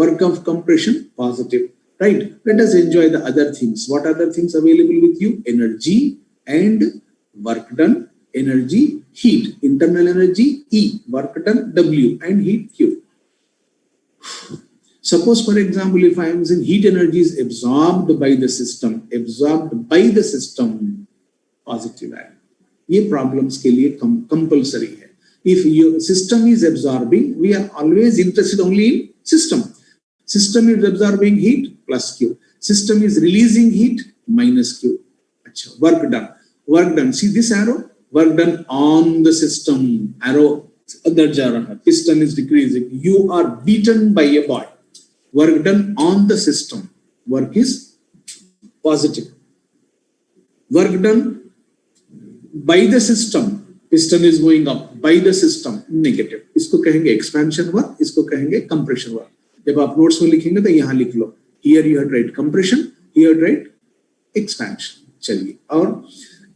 Work of compression, positive, right? Let us enjoy the other things. What other things available with you? Energy and work done, energy, heat, internal energy, E, work done, W, and heat, Q. Suppose, for example, if I am saying heat energy is absorbed by the system, positive value. ये problems के लिए compulsory है. If your system is absorbing, we are always interested only in system. System is absorbing heat, plus Q. System is releasing heat, minus Q. अच्छा, work done. Work done. See this arrow? Work done on the system. Arrow अंदर जा रहा है. Piston is decreasing. You are beaten by a boy. Work done on the system. Work is positive. Work done by the system. Piston is going up. By the system, negative. इसको कहेंगे expansion work. इसको कहेंगे compression work. जब आप notes में लिखेंगे तो यहाँ लिख लो. Here you had write compression. Here write expansion. चलिए. और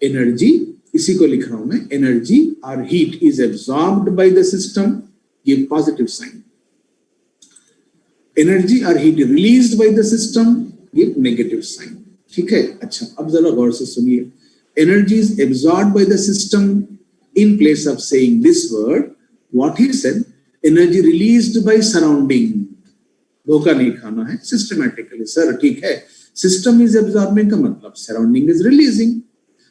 energy इसी को लिख रहा हूँ मैं. Energy or heat is absorbed by the system. Give positive sign. Energy or heat released by the system. Give negative sign. ठीक है. अच्छा. अब जरा गौर से सुनिए. Energy is absorbed by the system. In place of saying this word, what he said, energy released by surrounding. धोखा नहीं खाना है. Systematically, sir, ठीक है. System is absorbing का मतलब surrounding is releasing.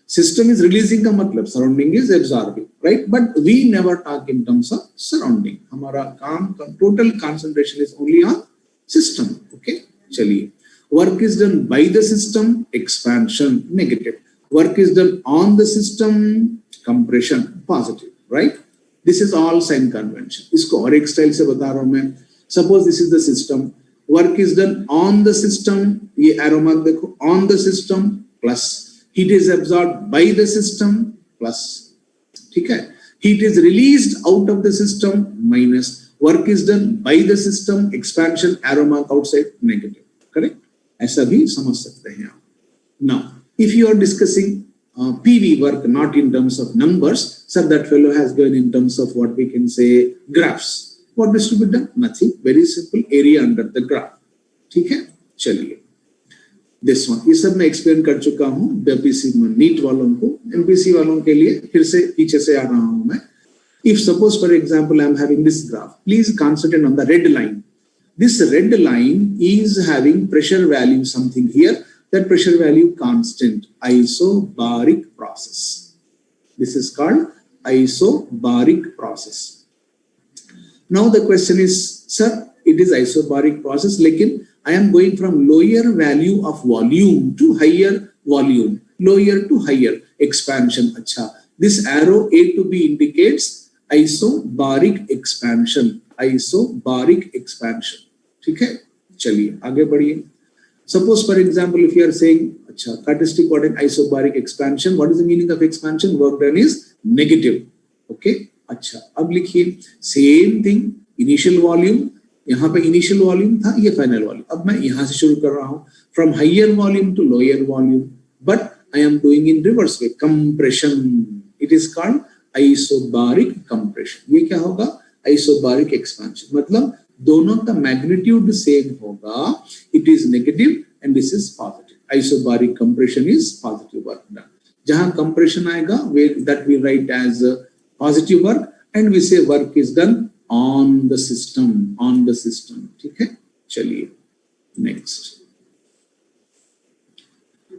System is releasing का मतलब surrounding is absorbing, right? But we never talk in terms of surrounding. हमारा काम total concentration is only on system. Okay, चलिए. Work is done by the system. Expansion, negative. Work is done on the system. Compression, positive, right? This is all sign convention. इसको और एक style से बता रहा हूं मैं. Suppose this is the system. Work is done on the system. ये arrow mark देखो. On the system plus heat is absorbed by the system plus. ठीक है? Heat is released out of the system minus. Work is done by the system. Expansion, arrow mark outside, negative. Correct? ऐसा भी समझ सकते हैं आप. Now, if you are discussing PV work, not in terms of numbers, so that fellow has given in terms of what we can say graphs. What is to be done? Nothing. Very simple. Area under the graph. ठीक है? चलिए. This one. ये सब मैं explain कर चुका हूँ. BPC NEET वालों को, MPC वालों के लिए फिर से पीछे से आ रहा हूँ मैं. If suppose, for example, I am having this graph, please concentrate on the red line. This red line is having pressure value something here. That pressure value constant, isobaric process. This is called isobaric process. Now the question is, sir, it is isobaric process, lekin I am going from lower value of volume to higher volume, lower to higher expansion. Acha. This arrow A to B indicates isobaric expansion, isobaric expansion. ठीक है? चलिए आगे बढ़िए. Suppose, for example, if you are saying, characteristic what an isobaric expansion, what is the meaning of expansion? Work done is negative. Okay? अच्छा, अब लिखिए same thing, initial volume, यहाँ पे initial volume था, ये final volume. अब मैं यहाँ से शुरू कर रहा हूँ, from higher volume to lower volume, but I am doing in reverse way, compression. It is called isobaric compression. ये क्या होगा? Isobaric expansion. मतलब दोनों का magnitude same होगा. It is negative and this is positive. Isobaric compression is positive work done. जहाँ compression आएगा, that we write as positive work and we say work is done on the system. On the system. ठीक है? चलिए. Next.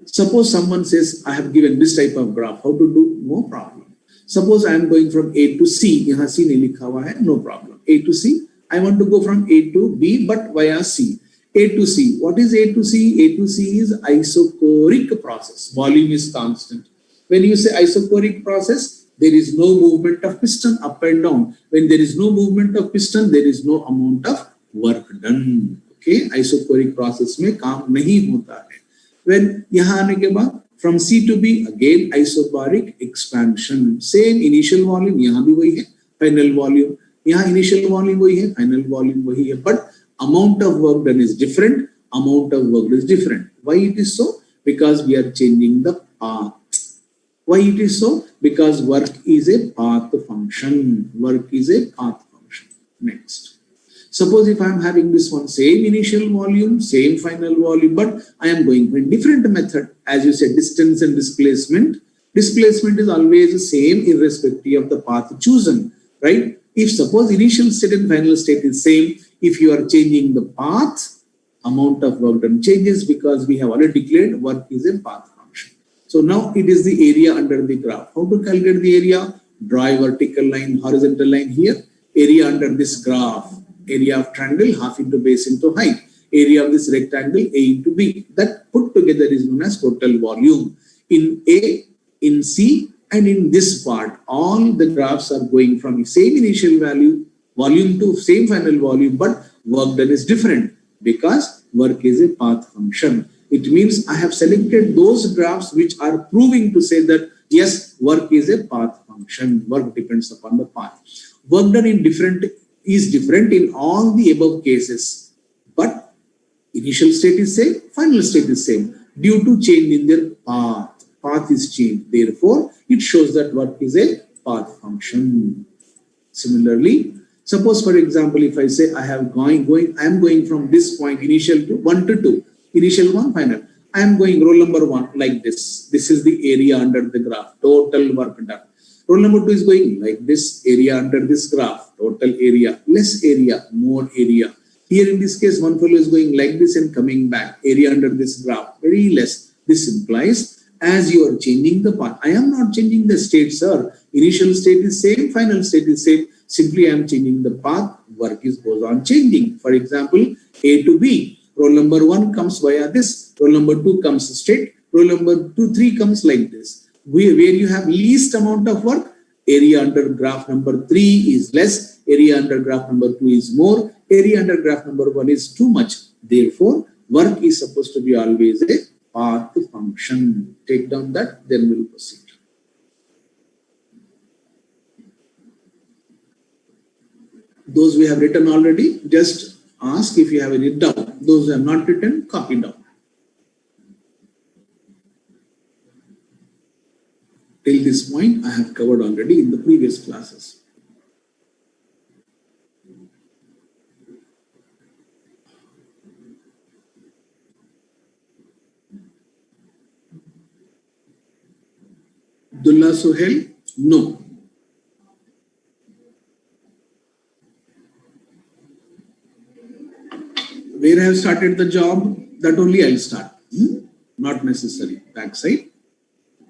Suppose someone says, I have given this type of graph. How to do? No problem. Suppose I am going from A to C. यहाँ C नहीं लिखा हुआ है. No problem. A to C. I want to go from A to B, but via C. A to C. What is A to C? A to C is isochoric process. Volume is constant. When you say isochoric process, there is no movement of piston up and down. When there is no movement of piston, there is no amount of work done. Okay? Isochoric process में काम नहीं होता है. When यहाँ आने के बाद from C to B, again isobaric expansion. Same initial volume, यहाँ भी वही है. Final volume. यहाँ initial volume वही है, final volume वही है, but amount of work done is different, amount of work is different. Why it is so? Because we are changing the path. Why it is so? Because work is a path function. Work is a path function. Next. Suppose if I am having this one, same initial volume, same final volume, but I am going for a different method. As you said, distance and displacement. Displacement is always the same irrespective of the path chosen, right? If suppose initial state and final state is same, if you are changing the path, amount of work done changes because we have already declared work is a path function. So now it is the area under the graph. How to calculate the area? Draw a vertical line, horizontal line here. Area under this graph. Area of triangle, half into base into height. Area of this rectangle, A into B. That put together is known as total volume. In A, in C, and in this part, all the graphs are going from the same initial value, volume to same final volume, but work done is different because work is a path function. It means I have selected those graphs which are proving to say that yes, work is a path function. Work depends upon the path. Work done is different in all the above cases, but initial state is same, final state is same due to change in their path. Path is changed. Therefore, it shows that work is a path function. Similarly, suppose for example, if I say I am going from this point initial to 1 to 2, initial 1, final. I am going roll number 1 like this. This is the area under the graph, total work done. Roll number 2 is going like this, area under this graph, total area, less area, more area. Here in this case, one fellow is going like this and coming back, area under this graph, very less. This implies as you are changing the path. I am not changing the state, sir. Initial state is same, final state is same. Simply I am changing the path, work goes on changing. For example, A to B, roll number 1 comes via this, roll number 2 comes straight, roll number 2, 3 comes like this. Where you have least amount of work, area under graph number 3 is less, area under graph number 2 is more, area under graph number 1 is too much. Therefore, work is supposed to be always a path function. Take down that, then we'll proceed. Those we have written already, just ask if you have any doubt. Those who have not written, copy down. Till this point, I have covered already in the previous classes. Abdullah Suhail, no. Where I have started the job, that only I'll start. Not necessary. Backside.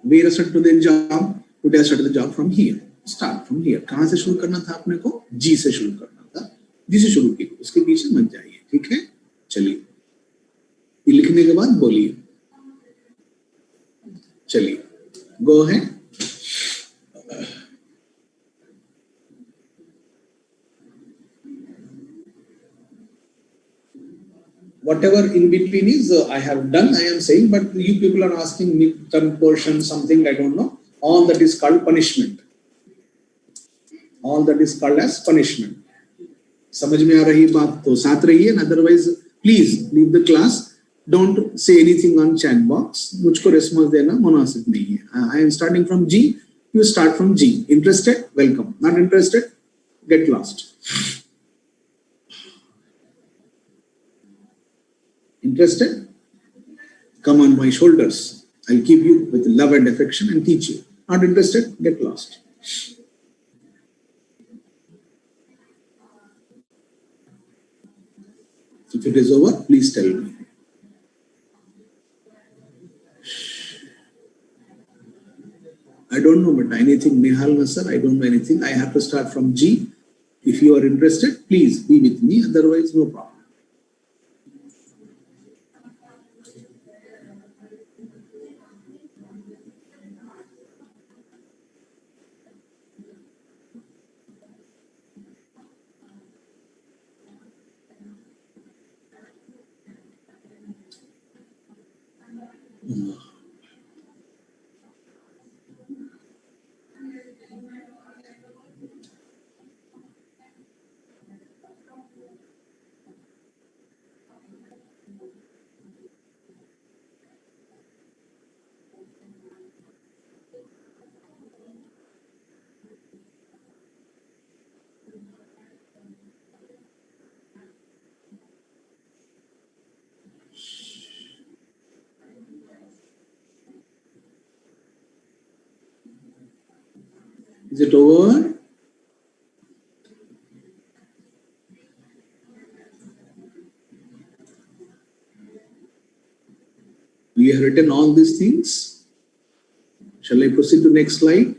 Where I started the job, today I started the job from here. Start from here. कहाँ से शुरू करना था आपने को? G से शुरू करना था. G से शुरू की. उसके पीछे मत जाइए. ठीक है? चलिए. ये लिखने के बाद बोलिए. चलिए. Go ahead. Whatever in between is I have done, I am saying, but you people are asking me some portion, something I don't know. All that is called punishment. All that is called as punishment. समझ में आ रही बात तो साथ रहिए, and otherwise please leave the class. Don't say anything on chat box. मुझको response देना मुनासिब नहीं है. I am starting from G. You start from G. Interested? Welcome. Not interested? Get lost. Interested? Come on my shoulders. I'll keep you with love and affection and teach you. Not interested? Get lost. If it is over, please tell me. I don't know, but anything, Nihal Nasser, I don't know anything. I have to start from G. If you are interested, please be with me. Otherwise, no problem. Is it over? We have written all these things. Shall I proceed to next slide?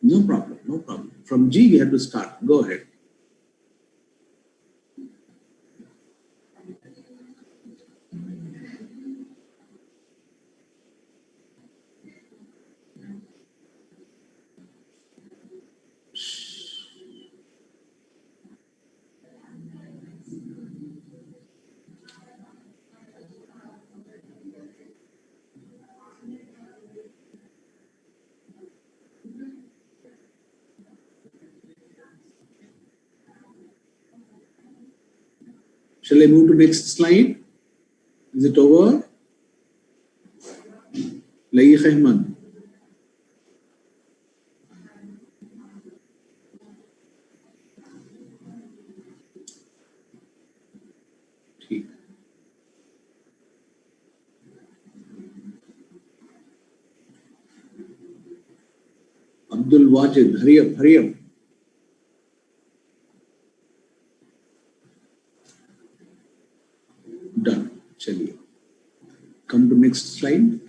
No problem, no problem. From G, we have to start. Go ahead. Shall I move to next slide? Is it over? Laik Ahmad. ठीक. Abdul Wajid, hurry up, hurry up. Done. चलिए. Come to next slide.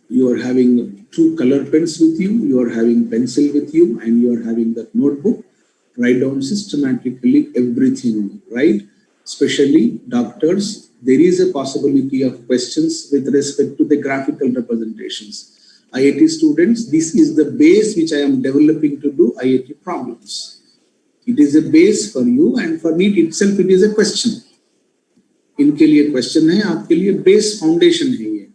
You are having two color pens with you, you are having pencil with you, and you are having that notebook. Write down systematically everything, right? Especially doctors, there is a possibility of questions with respect to the graphical representations. IIT students, this is the base which I am developing to do IIT problems. It is a base for you, and for me itself it is a question. इनके लिए question है, आपके लिए base foundation है ये.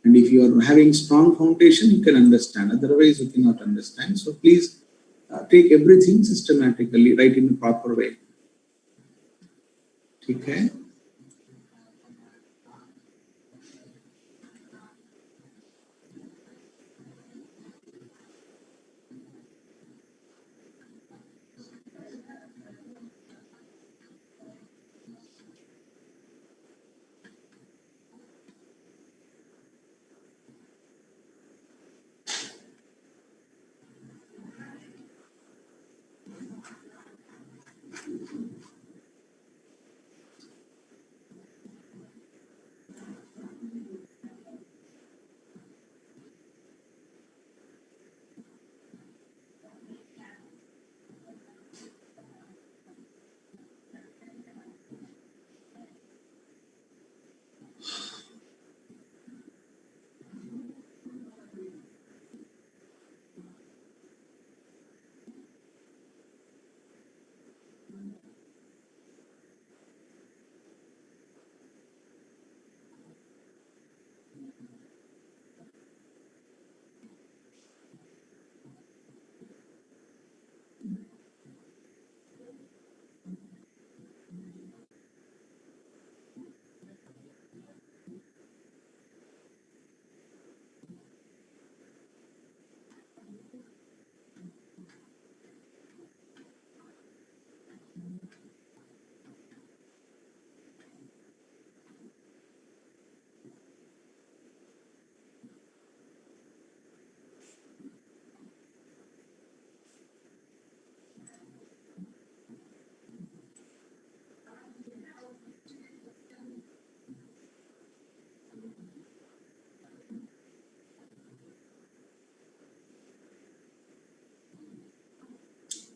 And if you are having strong foundation, you can understand. Otherwise, you cannot understand. So please take everything systematically, write in a proper way. ठीक है?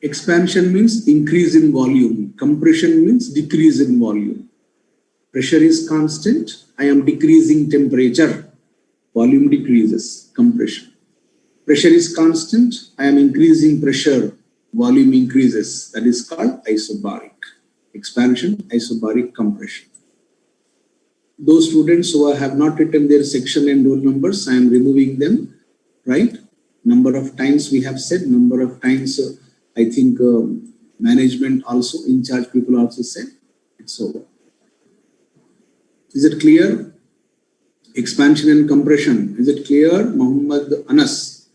Expansion means increase in volume. Compression means decrease in volume. Pressure is constant. I am decreasing temperature. Volume decreases. Compression. Pressure is constant. I am increasing pressure. Volume increases. That is called isobaric. Expansion, isobaric, compression. Those students who have not written their section and roll numbers, I am removing them, right? Number of times we have said, number of times I think management also, in charge people also said, it's over. Is it clear? Expansion and compression. Is it clear? Muhammad Anas.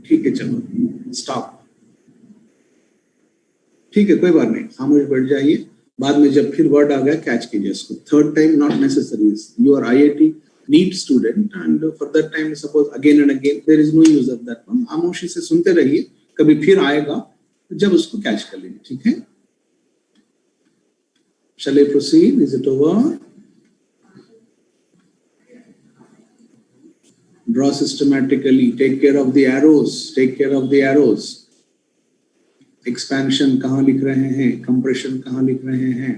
ठीक है, चलो stop. ठीक है, कोई बात नहीं, खामोश बैठ जाइए। बाद में जब फिर वर्ड आ गया कैच कीजिए इसको। Third time not necessary, you are IIT NEET student and for that time suppose again and again there is no use of that one. खामोशी से सुनते रहिए, कभी फिर आएगा जब उसको कैच कर लेंगे। ठीक है, shall I proceed? Is it over? Draw systematically, take care of the arrows, take care of the arrows. Expansion कहाँ लिख रहे हैं, compression कहाँ लिख रहे हैं।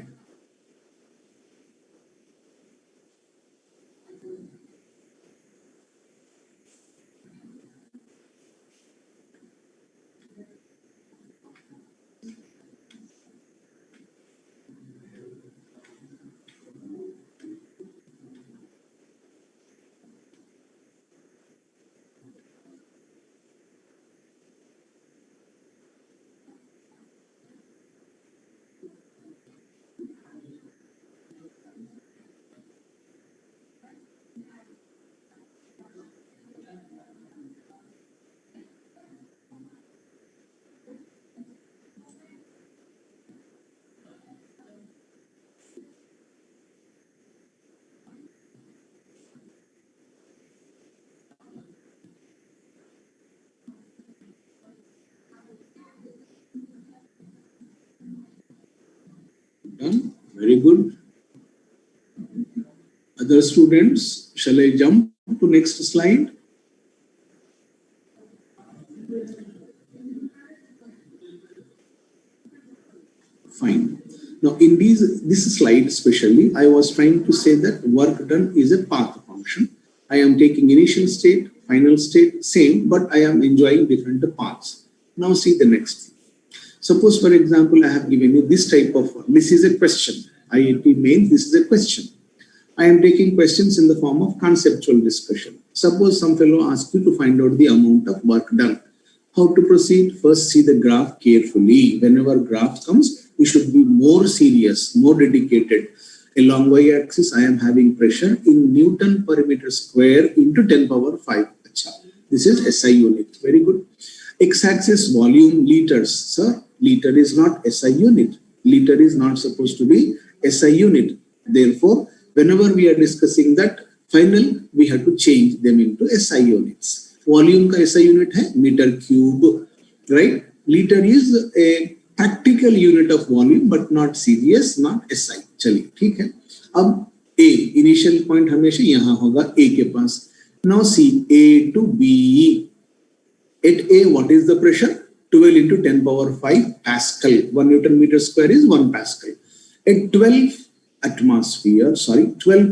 Done. Very good. Other students, shall I jump to next slide? Fine. Now in this slide especially, I was trying to say that work done is a path function. I am taking initial state, final state, same, but I am enjoying different paths. Now see the next. Suppose, for example, I have given you this type of, this is a question. IIT main, this is a question. I am taking questions in the form of conceptual discussion. Suppose some fellow asks you to find out the amount of work done. How to proceed? First, see the graph carefully. Whenever graph comes, you should be more serious, more dedicated. Along y-axis, I am having pressure in Newton per meter square into 10 power 5. Achha. This is SI unit. Very good. X-axis volume liters. Sir, liter is not SI unit. Liter is not supposed to be SI unit. Therefore, whenever we are discussing that, final, we have to change them into SI units. Volume का SI unit है meter cube, right? Liter is a practical unit of volume, but not serious, not SI. चलिए, ठीक है। अब A, initial point हमेशा यहाँ होगा A के पास. Now see A to B. At A, what is the pressure? 12 into 10 power 5 Pascal. 1 Newton meter square is 1 Pascal. At 12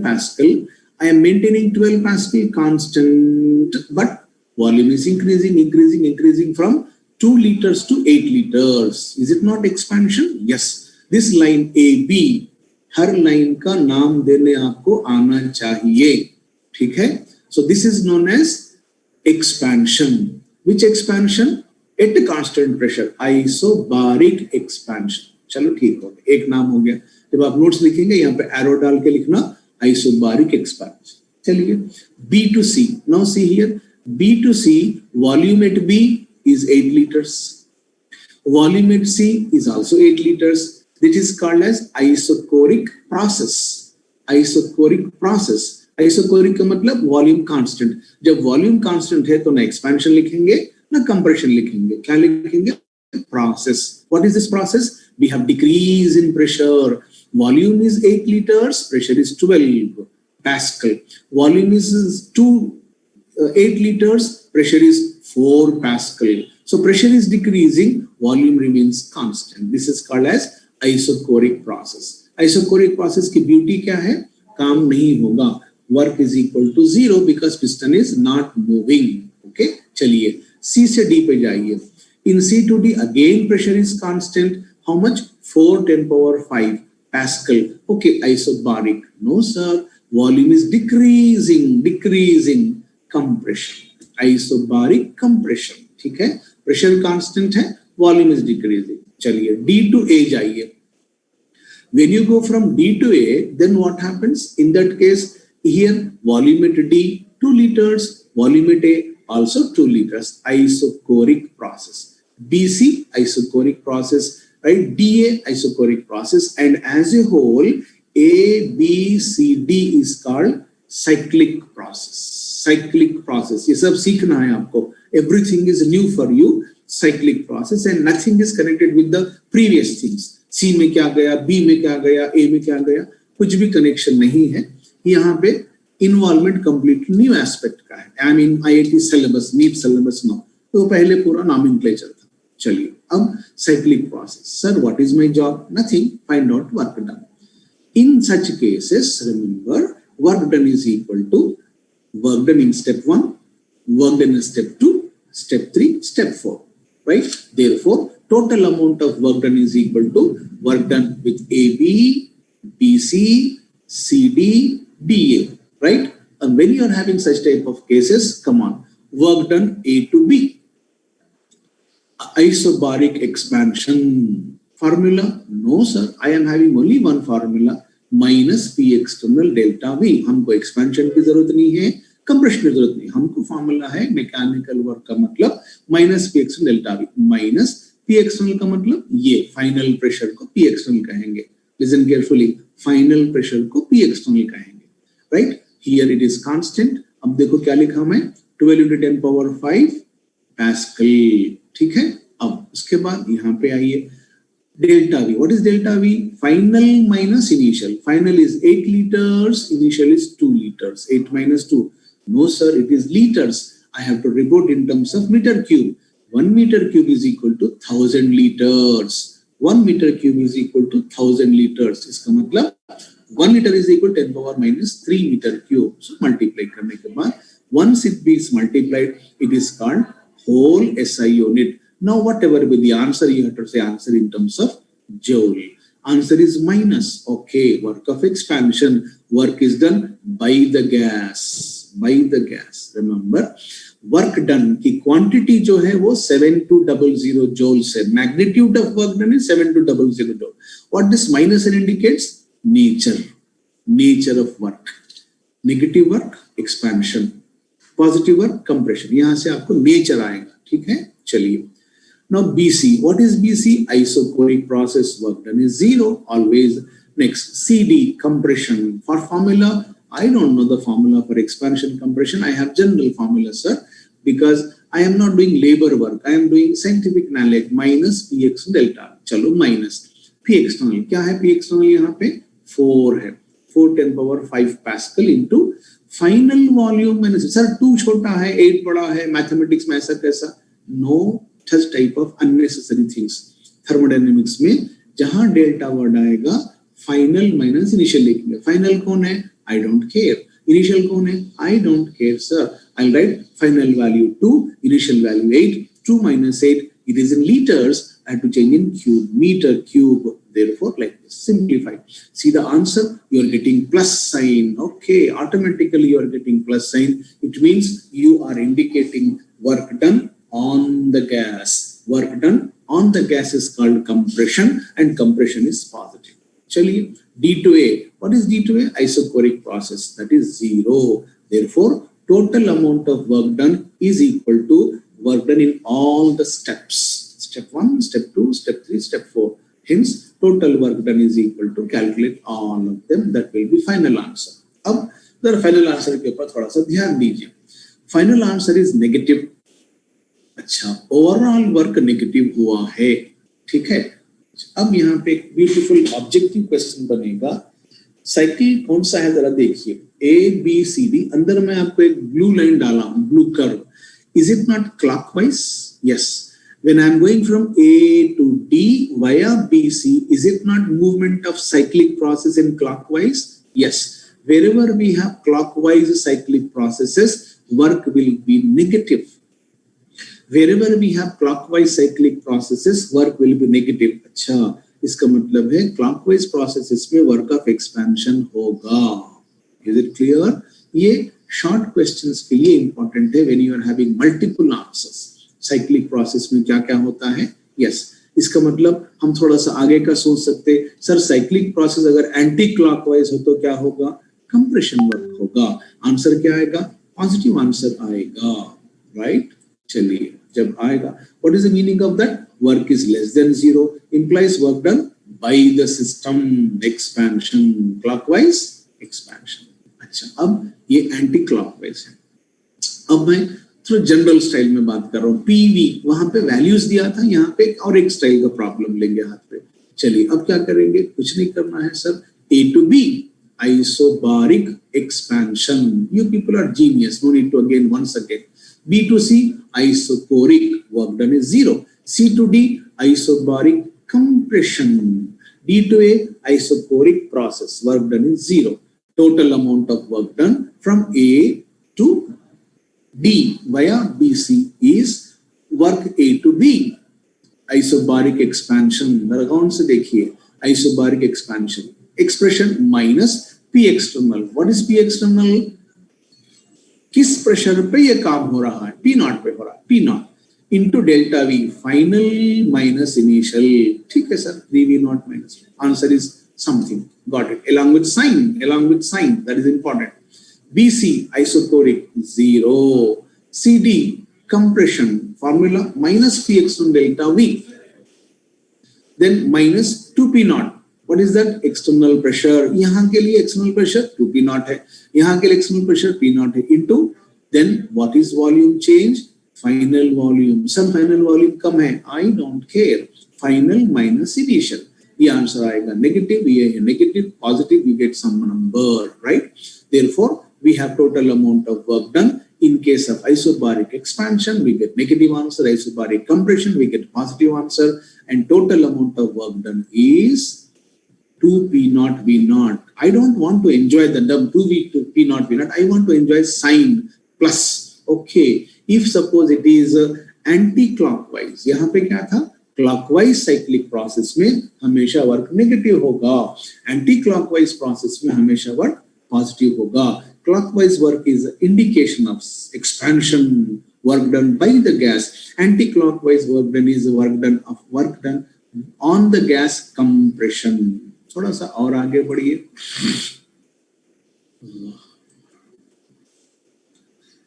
Pascal, I am maintaining 12 Pascal constant, but volume is increasing from 2 liters to 8 liters. Is it not expansion? Yes. This line AB, her line का नाम देने आपको आना चाहिए, ठीक है? So this is known as expansion. Which expansion? At a constant pressure, isobaric expansion. चलो ठीक हो गया, एक नाम हो गया। जब आप नोट्स लिखेंगे यहाँ पे एरो डाल के लिखना isobaric expansion. चलिए B to C. Now see here, B to C, volume at B is 8 liters. Volume at C is also 8 liters. This is called as isochoric process. Isochoric process. Isochoric का मतलब volume constant. जब volume constant है तो ना expansion लिखेंगे ना compression लिखेंगे, क्या लिखेंगे? Process. What is this process? We have decrease in pressure. Volume is 8 liters, pressure is 12 Pascal. Volume is 8 liters, pressure is 4 Pascal. So pressure is decreasing, volume remains constant. This is called as isochoric process. Isochoric process की beauty क्या है? काम नहीं होगा. Work is equal to 0 because piston is not moving. Okay? चलिए C से D पे जाइए. In C to D again pressure is constant. How much? 4 10 power 5 Pascal. Okay, isobaric. No sir, volume is decreasing. Compression. Isobaric compression. ठीक है? Pressure constant है, volume is decreasing. चलिए D to A जाइए. When you go from D to A, then what happens? In that case, here volume at D 2 liters, volume at A also 2 liters. Isochoric process. BC, isochoric process, right? DA, isochoric process, and as a whole, A, B, C, D is called cyclic process. Cyclic process. ये सब सीखना है आपको. Everything is new for you. Cyclic process, and nothing is connected with the previous things. C में क्या गया, B में क्या गया, A में क्या गया, कुछ भी कनेक्शन नहीं है. यहाँ पे इन्वॉल्वमेंट कंप्लीटली न्यू एस्पेक्ट का है. I mean IIT syllabus, NEET syllabus no, तो पहले पूरा नॉमेनक्लेचर था. चलिए अब cyclic process. Sir what is my job? Nothing. Find out work done. In such cases, remember, work done is equal to work done in step 1, work done in step 2, step 3, step 4, right? Therefore, total amount of work done is equal to work done with AB, BC, CD, DA, right? And when you are having such type of cases, come on, work done A to B. Isobaric expansion. Formula? No, sir. I am having only one formula, minus P external delta V. हमको expansion की जरूरत नहीं है, compression की जरूरत नहीं. हमको formula है mechanical work का मतलब minus P external delta V. Minus P external का मतलब ये final pressure को P external कहेंगे. Listen carefully. Final pressure को P external कहेंगे. Right? Here it is constant. अब देखो क्या लिखा मैं? 12 into 10 power 5 Pascal. ठीक है. अब उसके बाद यहाँ पे आइए. Delta V. What is delta V? Final minus initial. Final is 8 liters. Initial is 2 liters. 8 minus 2. No, sir. It is liters. I have to report in terms of meter cube. 1 meter cube is equal to 1000 liters. 1 meter cube is equal to 1000 liters. इसका मतलब 1 liter is equal to 10 power minus 3 meter cube. So multiply करने के बाद once it is multiplied, it is called whole SI unit. Now, whatever be the answer, you have to say answer in terms of joule. Answer is minus. Okay, work of expansion. Work is done by the gas. By the gas. Remember, work done की quantity जो है वो 7200 joules है. Magnitude of work done is 7200 joule. What this minus indicates? Nature. Nature of work. Negative work, expansion. Positive work, compression. यहाँ से आपको nature आएगा. ठीक है? चलिए. Now BC, what is BC? Isochoric process, work done is 0, always. Next, CD, compression. For formula, I don't know the formula for expansion, compression. I have general formula, sir, because I am not doing labor work. I am doing scientific knowledge, minus Px delta. चलो minus. P external, क्या है P external यहाँ पे? 4 है. 4 10 power 5 Pascal into final volume minus. Sir, 2 छोटा है, 8 बड़ा है, mathematics में ऐसा कैसा? No. Such type of unnecessary things. Thermodynamics में जहां डेल्टा वर्ड आएगा फाइनल माइनस इनिशियल लिखेंगे. फाइनल कौन है? I don't care. इनिशियल कौन है? I don't care, sir. I'll write final value 2, initial value 8, 2 minus 8. It is in liters. I have to change in cube, meter cube. Therefore, like this. Simplify. See the answer? You are getting plus sign. Okay, automatically you are getting plus sign. It means you are indicating work done on the gas. Work done on the gas is called compression, and compression is positive. Chaliye, D to A. What is D to A? Isochoric process. That is 0. Therefore, total amount of work done is equal to work done in all the steps. Step 1, step 2, step 3, step 4. Hence, total work done is equal to calculate all of them. That will be final answer. अब जरा final answer के ऊपर थोड़ा सा ध्यान दीजिए. Final answer is negative. अच्छा, overall work negative हुआ है. ठीक है. अब यहाँ पे एक ब्यूटीफुल ऑब्जेक्टिव क्वेश्चन बनेगा. साइकिल कौन सा है जरा देखिए. ABCD, अंदर मैं आपको एक ब्लू लाइन डाला हूं, blue curve. Is it not clockwise? Yes. When I am going from A to D via BC, is it not movement of cyclic process in clockwise? Yes. Wherever we have clockwise cyclic processes, work will be negative. Wherever we have clockwise cyclic processes, work will be negative. अच्छा, इसका मतलब है clockwise processes में work of expansion होगा. Is it clear? ये short questions के लिए important है when you are having multiple answers. Cyclic process में क्या क्या होता है? Yes. इसका मतलब हम थोड़ा सा आगे का सोच सकते. सर, cyclic process अगर anti clockwise हो तो क्या होगा? Compression work होगा. Answer क्या आएगा? Positive answer आएगा. right? चलिए जब आएगा, what is the meaning of that? Work is less than zero implies work done by the system. Expansion, clockwise expansion. अच्छा, अब ये एंटी क्लॉकवाइज है. अब मैं थोड़ा जनरल स्टाइल में बात कर रहा हूँ. पीवी वहां पे वैल्यूज दिया था, यहाँ पे और एक स्टाइल का प्रॉब्लम लेंगे हाथ पे. चलिए अब क्या करेंगे, कुछ नहीं करना है sir. A to B isobaric expansion. You people are genius, no need to again once again. B to C isochoric, work done is zero. C to D isobaric compression. D to A isochoric process, work done is zero. Total amount of work done from A to D via BC is work A to B. Isobaric expansion, कौन से देखिए, isobaric expansion expression minus P external. What is P external? किस pressure पे ये काम हो रहा है? P नॉट पे हो रहा है. P not into delta V, final minus initial. ठीक है sir, 3V not minus. Answer is something. Got it. along with sign, that is important. BC isochoric 0. CD compression formula minus P external delta V, then minus 2P naught. What is that? External pressure. यहाँ के लिए external pressure 2P naught है, यहाँ के लिए external pressure P naught है, into then what is volume change? Final volume. Some final volume कम है, I don't care. Final minus initial. ये आंसर आएगा नेगेटिव, ये है negative, positive, you get some number, right? Therefore, we have total amount of work done. In case of isobaric expansion, we get negative answer. Isobaric compression, we get positive answer. And total amount of work done is 2P naught V naught. I don't want to enjoy the term 2V to P naught V naught. I want to enjoy sign plus. Okay. If suppose it is anti-clockwise, यहाँ पे क्या था? Clockwise cyclic process में हमेशा work negative होगा. Anti-clockwise process में हमेशा work positive होगा. Clockwise work is an indication of expansion, work done by the gas. Anti-clockwise work done is work done on the gas compression. थोड़ा सा और आगे बढ़िए.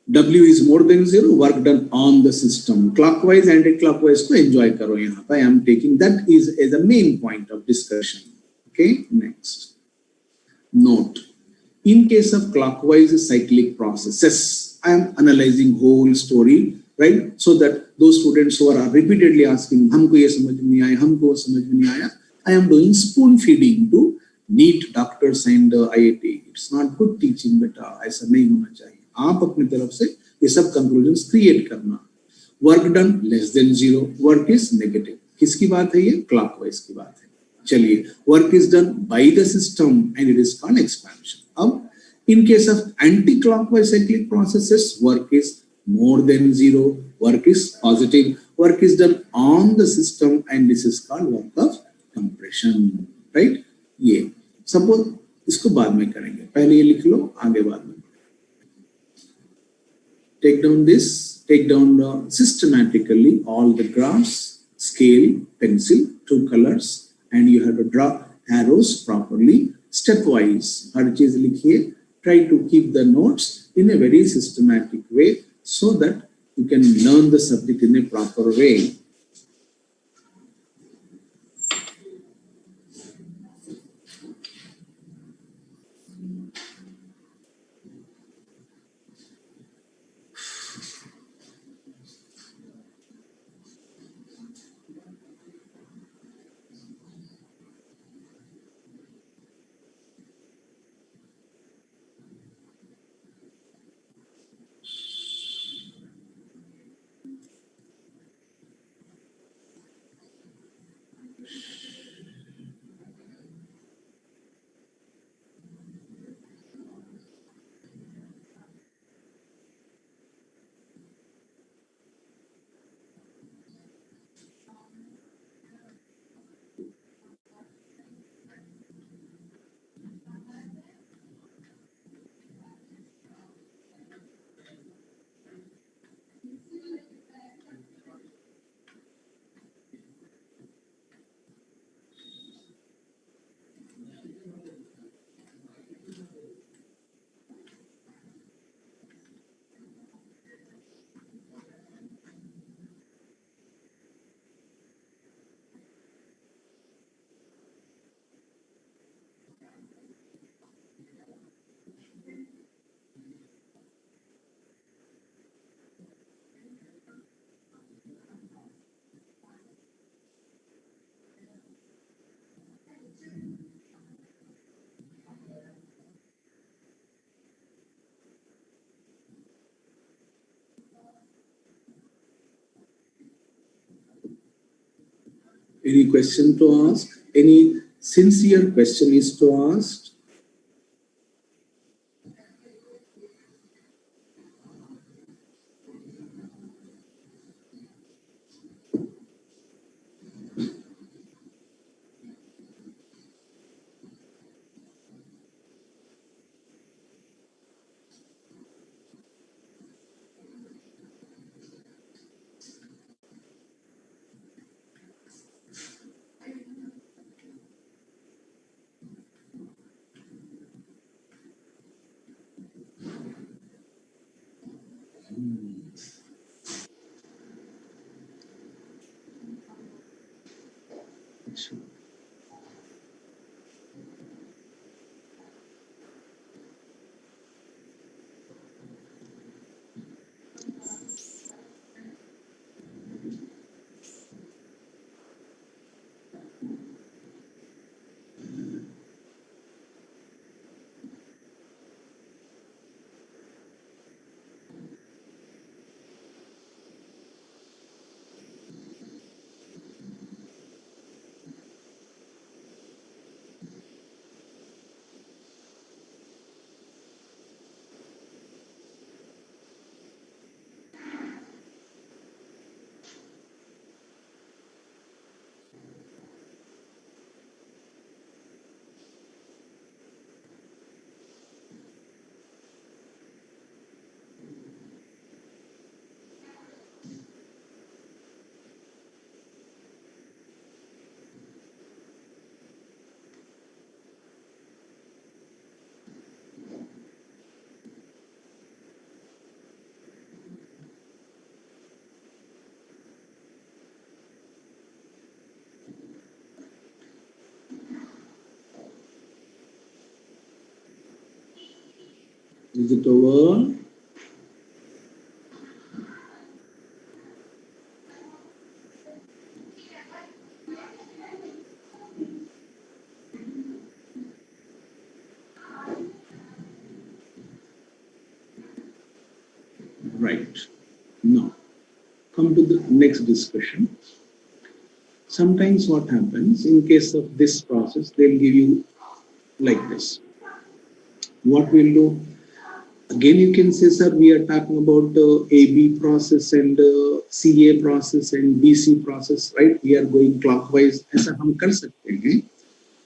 W is more than zero, work done on the system. Clockwise, anti-clockwise को enjoy करो यहाँ पे. I am taking that is as a main point of discussion. Okay, next. Note. In case of clockwise cyclic processes, I am analyzing whole story, right? So that those students who are repeatedly asking, हमको ये समझ में नहीं आया, हमको समझ में नहीं आया, I am doing spoon feeding to NEET doctors and IIT. It's not good teaching, बेटा. ऐसा नहीं होना चाहिए. आप अपनी तरफ से ये सब conclusions create करना. Work done less than zero, work is negative. किसकी बात है ये? Clockwise की बात है. चलिए, work is done by the system and it is called expansion. अब in case of anti-clockwise cyclic processes, work is more than zero, work is positive, work is done on the system and this is called work of compression, right? ये suppose इसको बाद में करेंगे, पहले ये लिख लो, आगे बाद में. Take down this, take down systematically all the graphs, scale, pencil, 2 colors, and you have to draw arrows properly, stepwise. हर चीज लिखिए. Try to keep the notes in a very systematic way so that you can learn the subject in a proper way. Any question to ask? Any sincere question is to ask? Is it over? Right. Now, come to the next discussion. Sometimes what happens in case of this process, they'll give you like this. What we'll do, again, you can say, sir, we are talking about the AB process and CA process and BC process, right? We are going clockwise. ऐसा हम कर सकते हैं.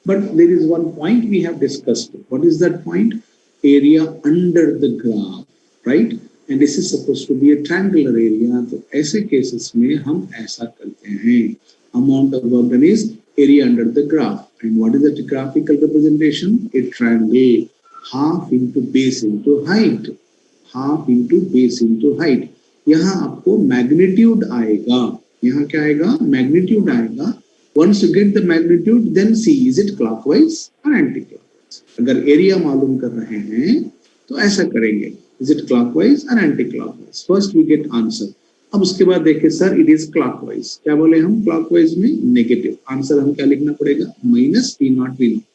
But there is one point we have discussed. What is that point? Area under the graph, right? And this is supposed to be a triangular area. तो ऐसे cases में हम ऐसा करते हैं. Amount of work done is area under the graph. And what is the graphical representation? A triangle. Half into base into height. Half into base into height. यहाँ आपको magnitude आएगा. यहाँ क्या आएगा? Magnitude आएगा. Once you get the magnitude, then see is it clockwise or anti-clockwise. अगर area मालूम कर रहे हैं तो ऐसा करेंगे. Is it clockwise or anti-clockwise? First we get answer. अब उसके बाद देखिए सर it is clockwise. क्या बोले हम clockwise में negative. Answer हम क्या लिखना पड़ेगा? minus P naught V naught.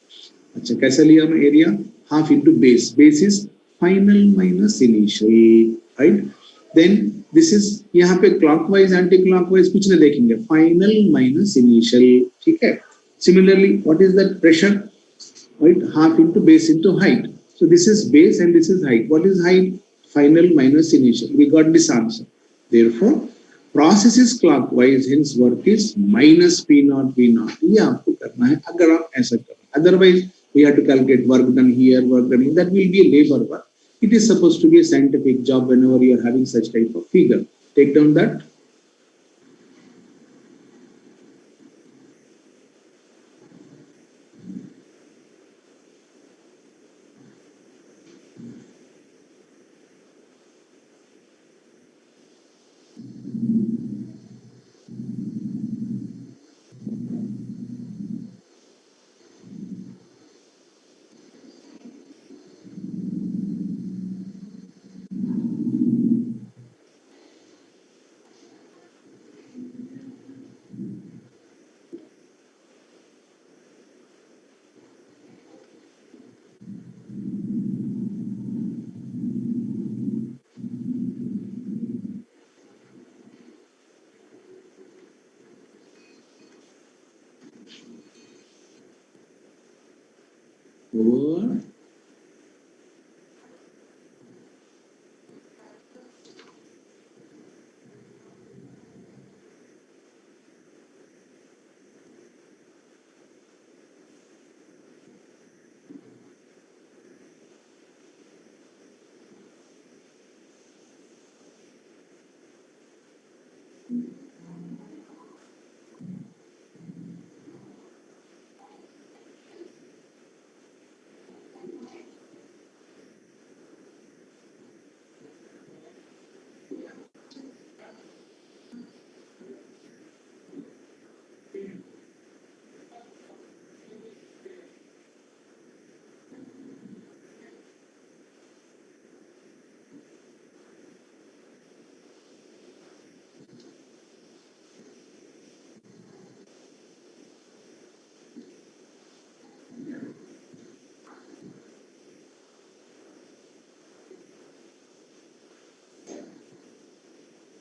अच्छा कैसे लिया मैं area? Half into base. Base is final minus initial, right? Then this is यहाँ पे क्लॉकवाइज एंटी क्लॉकवाइज कुछ नहीं देखेंगे. फाइनल माइनस इनिशियल, ठीक है. Similarly what is that pressure, right? Half into base into height. So this is base and this is height. What is height? Final minus initial. We got this answer. Therefore, process is clockwise, hence work is minus P naught V naught. ये आपको करना है अगर आप ऐसा करें. Otherwise, we have to calculate work done here, work done here. That will be a labor work. It is supposed to be a scientific job whenever you are having such type of figure. Take down that. over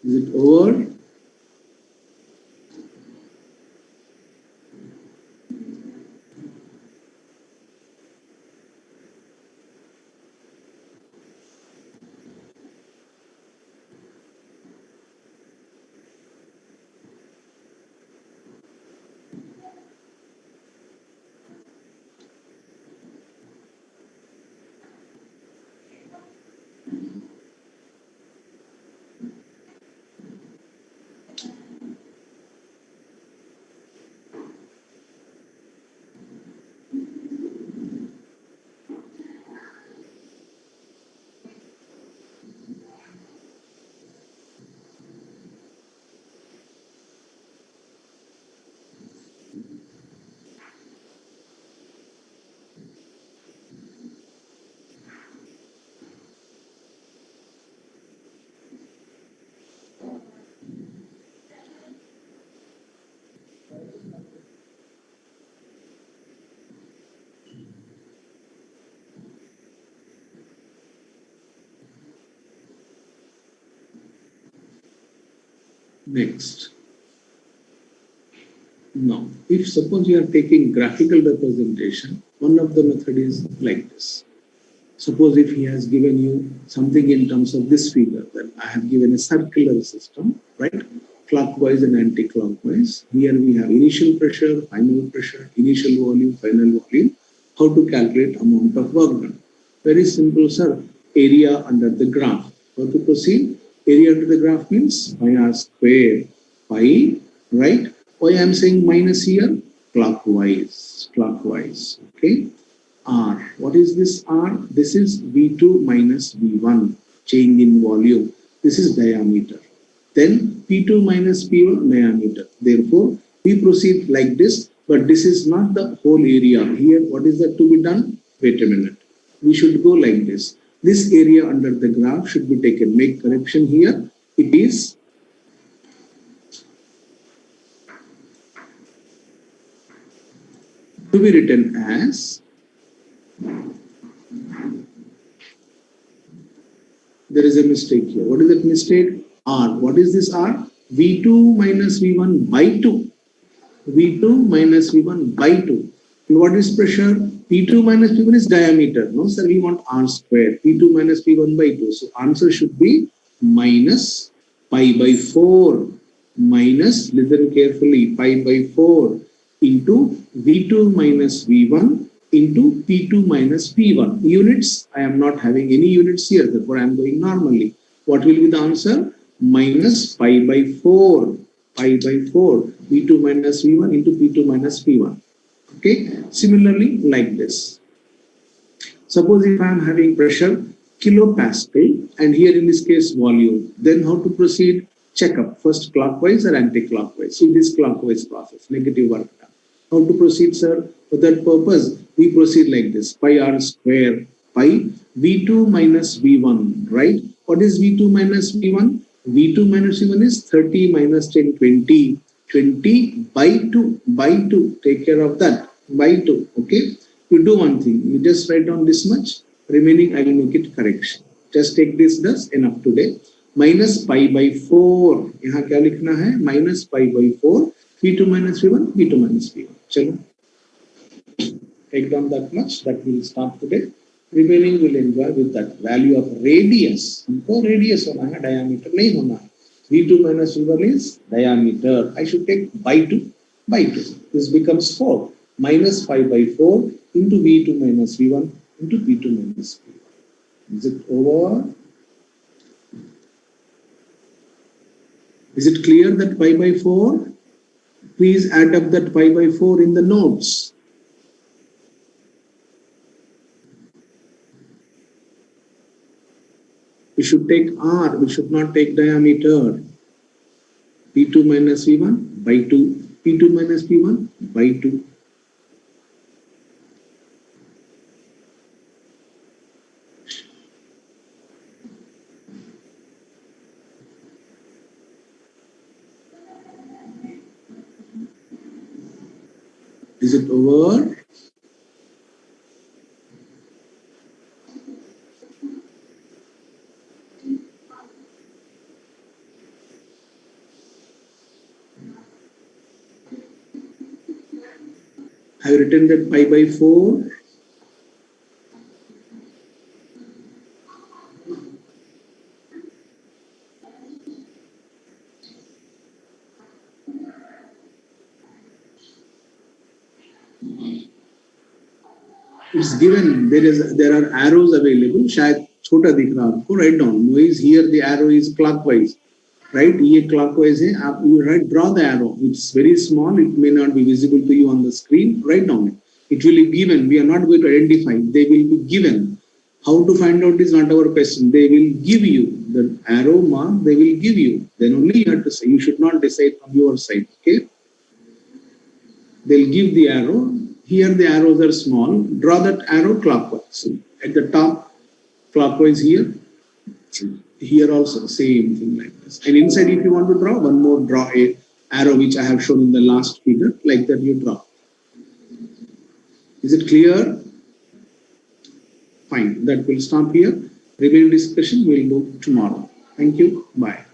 is it over? Next. Now, if suppose you are taking graphical representation, one of the method is like this. Suppose if he has given you something in terms of this figure, then I have given a circular system, right? Clockwise and anti-clockwise. Here we have initial pressure, initial volume, final volume. How to calculate amount of work done? Very simple, sir. Area under the graph. How to proceed? Area under the graph means pi r square, pi, right? Why I am saying minus here? Clockwise, okay? R. What is this R? This is V2 minus V1, change in volume. This is diameter. Then P2 minus P1, diameter. Therefore, we proceed like this, but this is not the whole area. Here, what is that to be done? Wait a minute. We should go like this. This area under the graph should be taken. Make correction here. It is to be written as, there is a mistake here. What is that mistake? R. What is this R? V2 minus V1 by 2. V2 minus V1 by 2. And what is pressure? P2 minus P1 is diameter. No, sir, we want R square. P2 minus P1 by 2. So answer should be minus pi by 4. Minus, listen carefully, pi by 4 into V2 minus V1 into P2 minus P1. Units, I am not having any units here, therefore I am going normally. What will be the answer? Minus pi by 4. Pi by 4. V2 minus V1 into P2 minus P1. Okay. Similarly, like this. Suppose if I am having pressure kilopascal and here in this case volume, then how to proceed? Check up first clockwise or anti-clockwise. See this clockwise process, negative work done. How to proceed, sir? For that purpose, we proceed like this. Pi r square pi V2 minus V1, right? What is V2 minus V1? V2 minus V1 is 30 minus 10, 20. 20 by 2, by 2. Take care of that. By 2, okay? You do one thing. You just write down this much. Remaining, I will make it correction. Just take this thus, enough today. Minus pi by 4. यहाँ क्या लिखना है? Minus pi by 4. V2 minus V1, V2 minus V1. चलो. take down that much, that will stop today. Remaining will enjoy with that value of radius. हमको radius होना है, diameter नहीं होना है. V2 minus V1 is diameter. I should take by 2 by 2. This becomes 4 minus 5 by 4 into V2 minus V1 into V2 minus V1. Is it over? Is it clear that pi by 4? Please add up that pi by 4 in the notes. We should take R, we should not take diameter. P2 minus V1 by 2. P2 minus P1 by 2. Is it over? I have written that pi by 4. It's given, there are arrows available. शायद छोटा दिख रहा आपको. Write down. Noise here, the arrow is clockwise. Right? ये clockwise है. You right, draw the arrow. It's very small. It may not be visible to you on the screen. Write down it. It will be given. We are not going to identify. They will be given. How to find out is not our question. They will give you the arrow mark. They will give you. Then only you have to say. You should not decide from your side. Okay? They'll give the arrow. Here the arrows are small. Draw that arrow clockwise. So at the top, clockwise here. Here also same thing like this. And inside, if you want to draw one more, draw a arrow which I have shown in the last figure. Like that you draw. Is it clear? Fine. That will stop here. Remaining discussion we'll do tomorrow. Thank you. Bye.